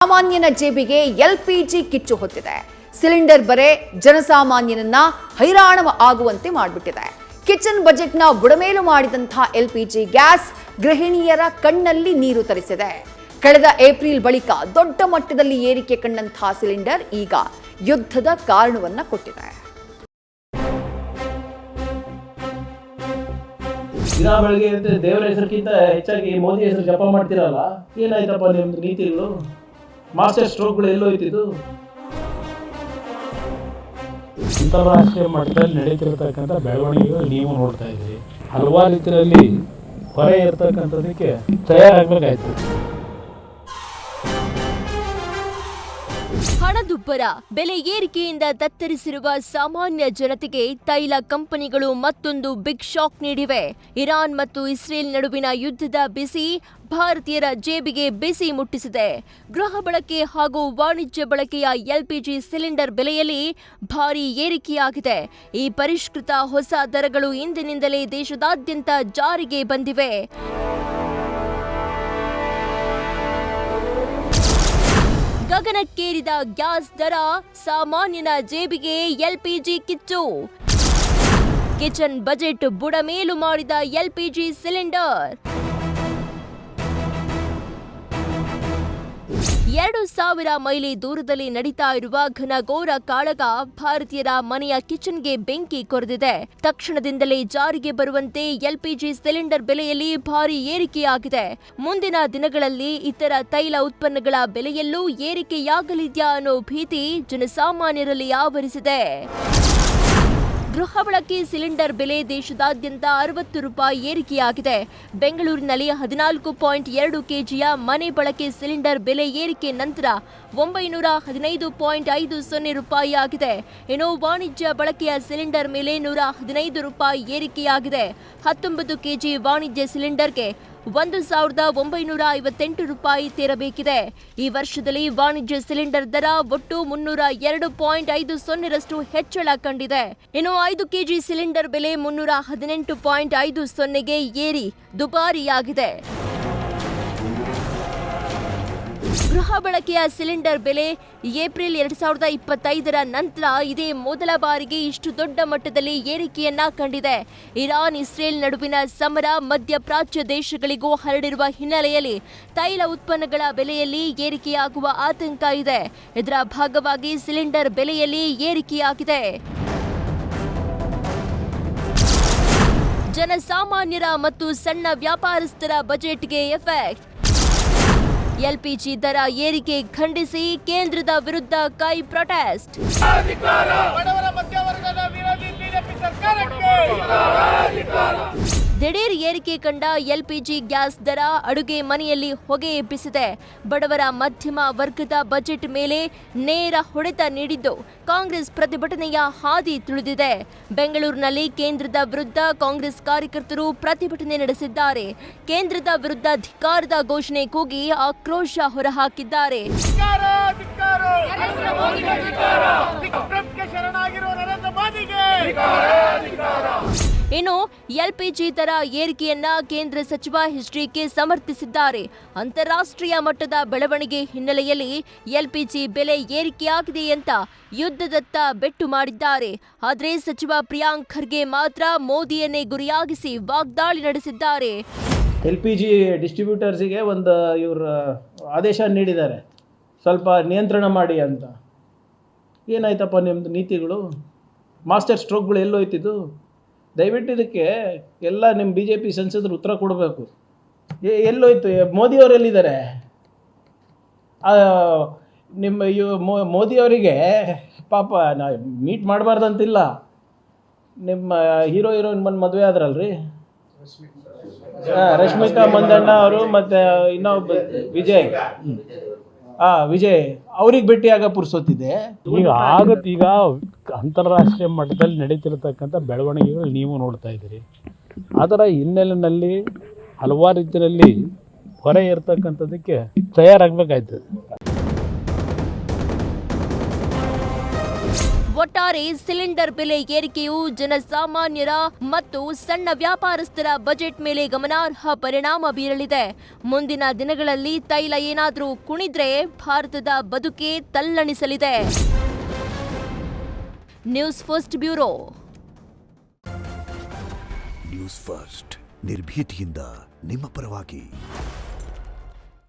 ಸಾಮಾನ್ಯನ ಜೇಬಿಗೆ LPG ಕಿಚ್ಚು ಹೊತ್ತಿದೆ. Cylinder ಬರೆ ಜನಸಾಮಾನ್ಯನನ್ನ ಹೈರಾಣ ಆಗುವಂತೆ ಮಾಡಿಬಿಟ್ಟಿದೆ. ಕಿಚನ್ ಬಜೆಟ್ನ ಬುಡಮೇಲು ಮಾಡಿದಂತಹ ಎಲ್ಪಿಜಿ ಗ್ಯಾಸ್ ಗೃಹಿಣಿಯರ ಕಣ್ಣಲ್ಲಿ ನೀರು ತರಿಸಿದೆ. ಕಳೆದ ಏಪ್ರಿಲ್ ಬಳಿಕ ದೊಡ್ಡ ಮಟ್ಟದಲ್ಲಿ ಏರಿಕೆ ಕಂಡಂತಹ ಸಿಲಿಂಡರ್ ಈಗ ಯುದ್ಧದ ಕಾರಣವನ್ನ ಕೊಟ್ಟಿದೆ. ದಿನ ಬೆಳಗ್ಗೆ ದೇವರ ಹೆಸರಿಗಿಂತ ಹೆಚ್ಚಾಗಿ ಮೋದಿ ಹೆಸರು ಜಪ ಮಾಡ್ತಿರಲ್ಲ, ಏನಾಯ್ತಪ್ಪ ನಿಮ್ದು ನೀತಿಗಳು? ಮಾಸ್ಟರ್ ಸ್ಟ್ರೋಕ್ಗಳು ಎಲ್ಲೋಯ್ತಿದ್ದು? ಅಂತಾರಾಷ್ಟ್ರೀಯ ಮಟ್ಟದಲ್ಲಿ ನಡೀತಿರ್ತಕ್ಕಂಥ ಬೆಳವಣಿಗೆಗಳು ನೀವು ನೋಡ್ತಾ ಇದ್ದೀರಿ. ಹಲವಾರು ರೀತಿಯಲ್ಲಿ ಹೊರೆ ಇರ್ತಕ್ಕಂಥದಕ್ಕೆ ತಯಾರಾಗಬೇಕಾಯ್ತು. ಹಣದುಬ್ಬರ, ಬೆಲೆ ಏರಿಕೆಯಿಂದ ತತ್ತರಿಸಿರುವ ಸಾಮಾನ್ಯ ಜನತೆಗೆ ತೈಲ ಕಂಪನಿಗಳು ಮತ್ತೊಂದು ಬಿಗ್ ಶಾಕ್ ನೀಡಿವೆ. ಇರಾನ್ ಮತ್ತು ಇಸ್ರೇಲ್ ನಡುವಿನ ಯುದ್ಧದ ಬಿಸಿ ಭಾರತೀಯರ ಜೇಬಿಗೆ ಬಿಸಿ ಮುಟ್ಟಿಸಿದೆ. ಗೃಹ ಬಳಕೆ ಹಾಗೂ ವಾಣಿಜ್ಯ ಬಳಕೆಯ ಎಲ್ಪಿಜಿ ಸಿಲಿಂಡರ್ ಬೆಲೆಯಲ್ಲಿ ಭಾರೀ ಏರಿಕೆಯಾಗಿದೆ. ಈ ಪರಿಷ್ಕೃತ ಹೊಸ ದರಗಳು ಇಂದಿನಿಂದಲೇ ದೇಶದಾದ್ಯಂತ ಜಾರಿಗೆ ಬಂದಿವೆ. ಗಗನಕ್ಕೇರಿದ ಗ್ಯಾಸ್ ದರ, ಸಾಮಾನ್ಯನ ಜೇಬಿಗೆ ಎಲ್ಪಿಜಿ ಕಿಚ್ಚು. ಕಿಚನ್ ಬಜೆಟ್ ಬುಡಮೇಲು ಮಾಡಿದ ಎಲ್ಪಿಜಿ ಸಿಲಿಂಡರ್. 2000 ಮೈಲಿ ದೂರದಲ್ಲಿ ನಡೀತಾ ಇರುವ ಘನಘೋರ ಕಾಳಗ ಭಾರತೀಯರ ಮನೆಯ ಕಿಚನ್ಗೆ ಬೆಂಕಿ ಕೊರೆದಿದೆ. ತಕ್ಷಣದಿಂದಲೇ ಜಾರಿಗೆ ಬರುವಂತೆ ಎಲ್ಪಿಜಿ ಸಿಲಿಂಡರ್ ಬೆಲೆಯಲ್ಲಿ ಭಾರಿ ಏರಿಕೆಯಾಗಿದೆ. ಮುಂದಿನ ದಿನಗಳಲ್ಲಿ ಇತರ ತೈಲ ಉತ್ಪನ್ನಗಳ ಬೆಲೆಯಲ್ಲೂ ಏರಿಕೆಯಾಗಲಿದ್ಯಾ ಅನ್ನೋ ಭೀತಿ ಜನಸಾಮಾನ್ಯರಲ್ಲಿ ಆವರಿಸಿದೆ. ಗೃಹ ಬಳಕೆ ಸಿಲಿಂಡರ್ ಬೆಲೆ ದೇಶದಾದ್ಯಂತ 60 ರೂಪಾಯಿ ಏರಿಕೆಯಾಗಿದೆ. ಬೆಂಗಳೂರಿನಲ್ಲಿ 14.2 ಕೆಜಿಯ ಮನೆ ಬಳಕೆ ಸಿಲಿಂಡರ್ ಬೆಲೆ ಏರಿಕೆ ನಂತರ 915.50 ರೂಪಾಯಿ ಆಗಿದೆ. ಇನ್ನು ವಾಣಿಜ್ಯ ಬಳಕೆಯ ಸಿಲಿಂಡರ್ ಮೇಲೆ 115 ರೂಪಾಯಿ ಏರಿಕೆಯಾಗಿದೆ. 19 ಕೆಜಿ ವಾಣಿಜ್ಯ ಸಿಲಿಂಡರ್ಗೆ 1958 ರೂಪಾಯಿ ತೆರಬೇಕಿದೆ. ಈ ವರ್ಷದಲ್ಲಿ ವಾಣಿಜ್ಯ ಸಿಲಿಂಡರ್ ದರ ಒಟ್ಟು 302.50ರಷ್ಟು ಹೆಚ್ಚಳ ಕಂಡಿದೆ. ಇನ್ನು 5 ಕೆಜಿ ಸಿಲಿಂಡರ್ ಬೆಲೆ 318.50ಗೆ ಏರಿ ದುಬಾರಿಯಾಗಿದೆ. ಗೃಹ ಬಳಕೆಯ ಸಿಲಿಂಡರ್ ಬೆಲೆ ಏಪ್ರಿಲ್ 2025ರ ನಂತರ ಇದೇ ಮೊದಲ ಬಾರಿಗೆ ಇಷ್ಟು ದೊಡ್ಡ ಮಟ್ಟದಲ್ಲಿ ಏರಿಕೆಯನ್ನ ಕಂಡಿದೆ. ಇರಾನ್ ಇಸ್ರೇಲ್ ನಡುವಿನ ಸಮರ ಮಧ್ಯಪ್ರಾಚ್ಯ ದೇಶಗಳಿಗೂ ಹರಡಿರುವ ಹಿನ್ನೆಲೆಯಲ್ಲಿ ತೈಲ ಉತ್ಪನ್ನಗಳ ಬೆಲೆಯಲ್ಲಿ ಏರಿಕೆಯಾಗುವ ಆತಂಕ ಇದೆ. ಇದರ ಭಾಗವಾಗಿ ಸಿಲಿಂಡರ್ ಬೆಲೆಯಲ್ಲಿ ಏರಿಕೆಯಾಗಿದೆ. ಜನಸಾಮಾನ್ಯರ ಮತ್ತು ಸಣ್ಣ ವ್ಯಾಪಾರಸ್ಥರ ಬಜೆಟ್ಗೆ ಎಫೆಕ್ಟ್. ಎಲ್ಪಿಜಿ ದರ ಏರಿಕೆ ಖಂಡಿಸಿ ಕೇಂದ್ರದ ವಿರುದ್ಧ ಕೈ ಪ್ರೊಟೆಸ್ಟ್. ದಿಢೀರ್ ಏರಿಕೆ ಕಂಡ ಎಲ್ಪಿಜಿ ಗ್ಯಾಸ್ ದರ ಅಡುಗೆ ಮನೆಯಲ್ಲಿ ಹೊಗೆ ಎಬ್ಬಿಸಿದೆ. ಬಡವರ ಮಧ್ಯಮ ವರ್ಗದ ಬಜೆಟ್ ಮೇಲೆ ನೇರ ಹೊಡೆತ ನೀಡಿದ್ದು ಕಾಂಗ್ರೆಸ್ ಪ್ರತಿಭಟನೆಯ ಹಾದಿ ತುಳಿದಿದೆ. ಬೆಂಗಳೂರಿನಲ್ಲಿ ಕೇಂದ್ರದ ವಿರುದ್ಧ ಕಾಂಗ್ರೆಸ್ ಕಾರ್ಯಕರ್ತರು ಪ್ರತಿಭಟನೆ ನಡೆಸಿದ್ದಾರೆ. ಕೇಂದ್ರದ ವಿರುದ್ಧ ಧಿಕ್ಕಾರದ ಘೋಷಣೆ ಕೂಗಿ ಆಕ್ರೋಶ ಹೊರಹಾಕಿದ್ದಾರೆ. ಇನ್ನು ಎಲ್ಪಿಜಿ ದರ ಏರಿಕೆಯನ್ನ ಕೇಂದ್ರ ಸಚಿವ ಎಚ್.ಡಿ.ಕೆ ಸಮರ್ಥಿಸಿದ್ದಾರೆ. ಅಂತಾರಾಷ್ಟ್ರೀಯ ಮಟ್ಟದ ಬೆಳವಣಿಗೆ ಹಿನ್ನೆಲೆಯಲ್ಲಿ ಎಲ್ಪಿಜಿ ಬೆಲೆ ಏರಿಕೆಯಾಗಿದೆ ಅಂತ ಯುದ್ಧದತ್ತ ಬೆಟ್ಟು ಮಾಡಿದ್ದಾರೆ. ಆದರೆ ಸಚಿವ ಪ್ರಿಯಾಂಕ್ ಖರ್ಗೆ ಮಾತ್ರ ಮೋದಿಯನ್ನೇ ಗುರಿಯಾಗಿಸಿ ವಾಗ್ದಾಳಿ ನಡೆಸಿದ್ದಾರೆ. LPG ಡಿಸ್ಟ್ರಿಬ್ಯೂಟರ್ಸಿಗೆ ಒಂದು ಇವರು ಆದೇಶ ನೀಡಿದ್ದಾರೆ, ಸ್ವಲ್ಪ ನಿಯಂತ್ರಣ ಮಾಡಿ ಅಂತ. ಏನಾಯ್ತಪ್ಪ ನಿಮ್ಮದು ನೀತಿಗಳು? ಮಾಸ್ಟರ್ ಸ್ಟ್ರೋಕ್ಗಳು ಎಲ್ಲೋಯ್ತಿದ್ದು? ದಯವಿಟ್ಟು ಇದಕ್ಕೆ ಎಲ್ಲ ನಿಮ್ಮ BJP ಸಂಸದರು ಉತ್ತರ ಕೊಡಬೇಕು. ಎಲ್ಲೋಯ್ತು? ಮೋದಿಯವರು ಎಲ್ಲಿದ್ದಾರೆ? ನಿಮ್ಮ ಮೋದಿಯವರಿಗೆ ಪಾಪ ನಾ ಮೀಟ್ ಮಾಡಬಾರ್ದಂತಿಲ್ಲ. ನಿಮ್ಮ ಹೀರೋಯಿನ್ ಬಂದು ಮದುವೆ ಆದ್ರಲ್ರಿ, ರಶ್ಮಿಕಾ ಮಂದಣ್ಣ ಅವರು ಮತ್ತು ಇನ್ನೊಬ್ಬ ವಿಜಯ್ ಅವ್ರಿಗೆ ಭೇಟಿಯಾಗ ಪುರ್ಸೊತ್ತಿದೆ. ಈಗ ಅಂತಾರಾಷ್ಟ್ರೀಯ ಮಟ್ಟದಲ್ಲಿ ನಡೀತಿರ್ತಕ್ಕಂಥ ಬೆಳವಣಿಗೆಗಳು ನೀವು ನೋಡ್ತಾ ಇದ್ದೀರಿ. ಅದರ ಹಿನ್ನೆಲೆಯಲ್ಲಿ ಹಲವಾರು ರೀತಿಯಲ್ಲಿ ಹೊರೆ ಇರ್ತಕ್ಕಂಥದಕ್ಕೆ ತಯಾರಾಗಬೇಕಾಯ್ತದೆ. ಒಟ್ಟಾರೆ ಸಿಲಿಂಡರ್ ಬೆಲೆ ಏರಿಕೆಯು ಜನಸಾಮಾನ್ಯರ ಮತ್ತು ಸಣ್ಣ ವ್ಯಾಪಾರಸ್ಥರ ಬಜೆಟ್ ಮೇಲೆ ಗಮನಾರ್ಹ ಪರಿಣಾಮ ಬೀರಲಿದೆ. ಮುಂದಿನ ದಿನಗಳಲ್ಲಿ ತೈಲ ಏನಾದರೂ ಕುಣಿದ್ರೆ ಭಾರತದ ಬದುಕೆ ತಲ್ಲಣಿಸಲಿದೆ. News first bureau. News first ನಿರ್ಭೀತಿಯಿಂದ ನಿಮ್ಮ ಪರವಾಗಿ.